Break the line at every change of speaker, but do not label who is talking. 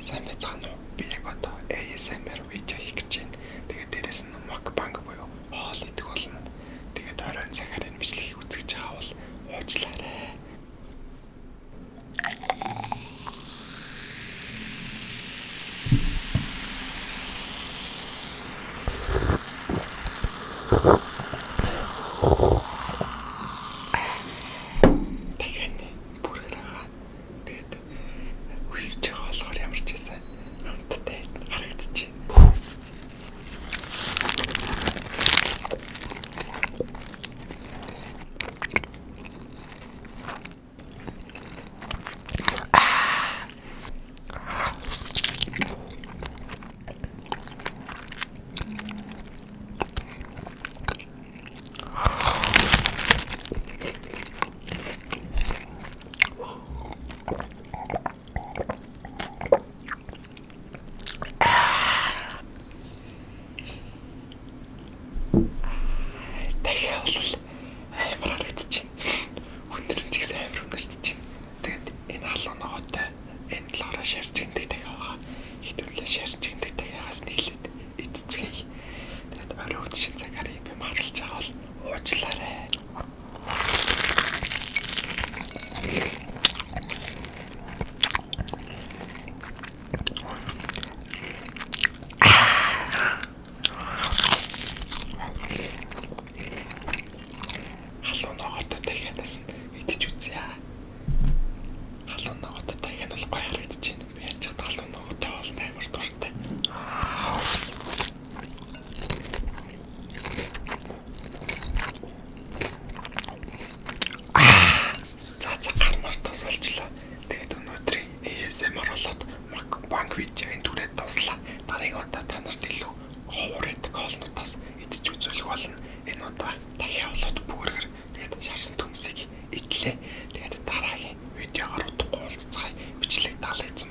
сайн байцгаана уу? Би яг одоо ASMR видео хийх гэж байна. Тэгээд дээрэс нь mukbang буюу хоол идэх болно. Тэгээд оройн цагаар энэ бичлэгийг үзэж байгаа бол уучлаарай. Mukbang видеогийн түрээд дуслаа. Дараагийн удаа та нарт илүү ховрын хоолнуудаас идэж үзүүлэх болно. Энэ удаа дахиад болоод бүргэр тэгээд шарсан төмсийг идлээ. Тэгээд дараагийн видеогоор удахгүй уулзцгаая. Бичлэг 70